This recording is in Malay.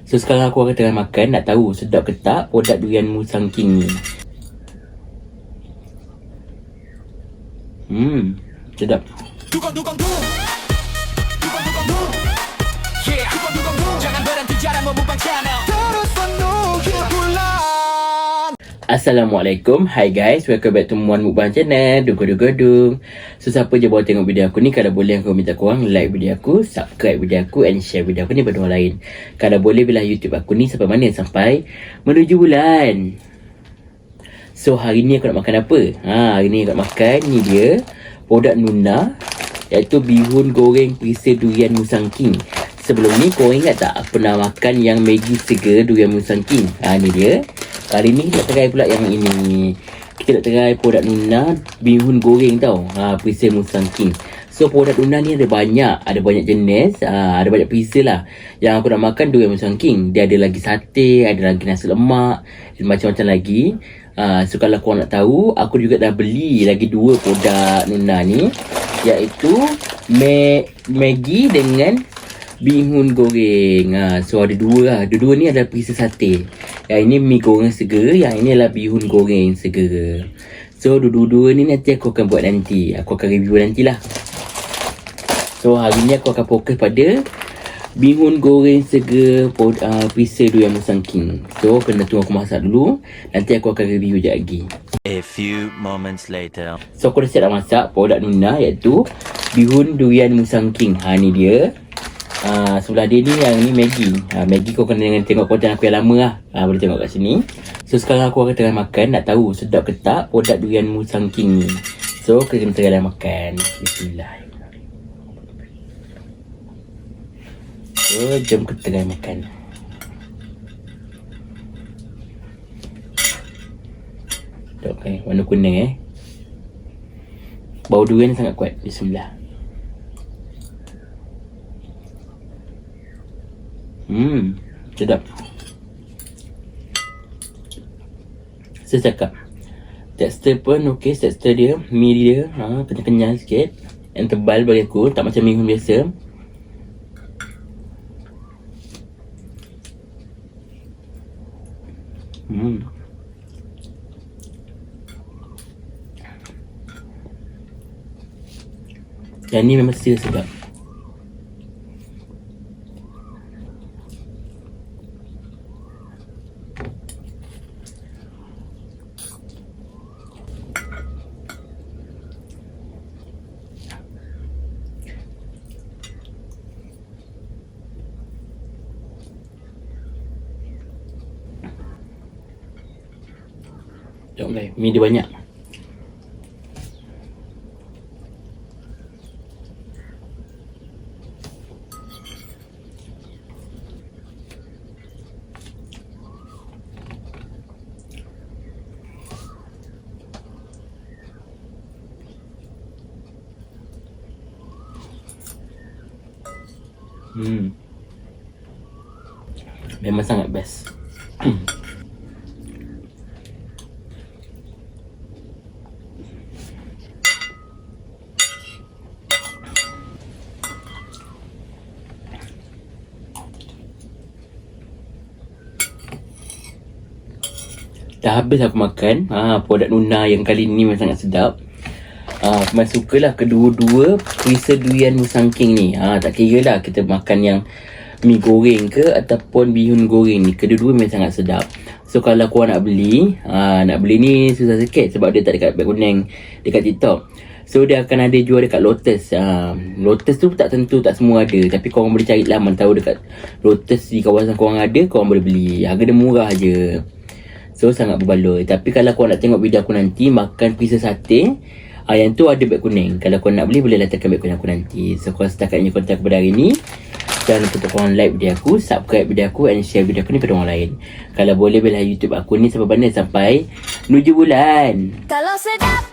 So sekarang aku akan tengah makan. Nak tahu sedap ke tak produk durian Musang King ni. Sedap. Assalamualaikum. Hi guys, welcome back to Muan Mukbang Channel. Dung. So siapa je baru tengok video aku ni, kalau boleh aku minta korang like video aku, subscribe video aku and share video aku ni pada orang lain. Kalau boleh belah YouTube aku ni sampai mana? Sampai menuju bulan. So hari ni aku nak makan apa? Hari ni aku nak makan ni dia produk Nuna, iaitu bihun goreng perisa durian Musang King. Sebelum ni korang ingat tak aku pernah makan yang Maggi seger durian Musang King? Ni dia. Kali ni kita nak try pula yang ini. Kita nak try produk Nuna bihun goreng tau. Perisa Musang King. So produk Nuna ni ada banyak jenis, ada banyak perisa lah. Yang aku nak makan durian Musang King. Dia ada lagi sate, ada lagi nasi lemak, dan macam-macam lagi. So kalau korang nak tahu, aku juga dah beli lagi 2 produk Nuna ni, iaitu Maggi dengan bihun goreng. So ada 2 lah. Dua-dua ni adalah perisa sate. Yang ini mi goreng seger, yang ini adalah bihun goreng seger. So dua-dua ni nanti aku akan buat nanti. Aku akan review nantilah. So hari ni aku akan fokus pada bihun goreng seger perisa durian Musang King. So kena tunggu aku masak dulu. Nanti aku akan review sekejap lagi. A few moments later. So aku dah siap nak masak produk Nuna, iaitu bihun durian Musang King. Ni dia. Sebelah dia ni, yang ni Maggi. Maggi kau kena tengok konten aku yang lama lah. Boleh tengok kat sini. So sekarang aku akan tengah makan. Nak tahu sedap ke tak produk durian Musang King ni. So kita kena tengah makan. Bismillah. So jom kita tengah makan. Okay, warna kuning bau durian sangat kuat. Bismillah. Sedap. Saya cakap tekstur pun okey. Tekstur dia, mi dia kenyal-kenyal sikit, yang tebal bagi aku, tak macam bihun biasa. Yang ni memang sedap. Jom guys, mi dia banyak. Memang sangat best. Dah habis aku makan produk Nuna yang kali ni memang sangat sedap. Aku memang sukalah kedua-dua perisa durian Musang King ni. Tak kira lah kita makan yang mi goreng ke ataupun bihun goreng ni, kedua-dua memang sangat sedap. So kalau korang nak beli ni susah sikit sebab dia tak dekat beg kuning dekat TikTok. So dia akan ada jual dekat Lotus. Lotus tu tak tentu, tak semua ada, tapi korang boleh cari lah. Mana tahu dekat Lotus di kawasan korang ada, korang boleh beli. Harga dia murah je. So sangat berbaloi. Tapi kalau korang nak tengok video aku nanti makan perisa sate, yang tu ada beg kuning. Kalau korang nak beli, boleh letakkan beg kuning aku nanti. So korang setakatnya konten aku pada hari ni. Jangan lupa untuk korang like video aku, subscribe video aku and share video aku ni pada orang lain. Kalau boleh belah YouTube aku ni sampai mana? Sampai menuju bulan. Kalau sedap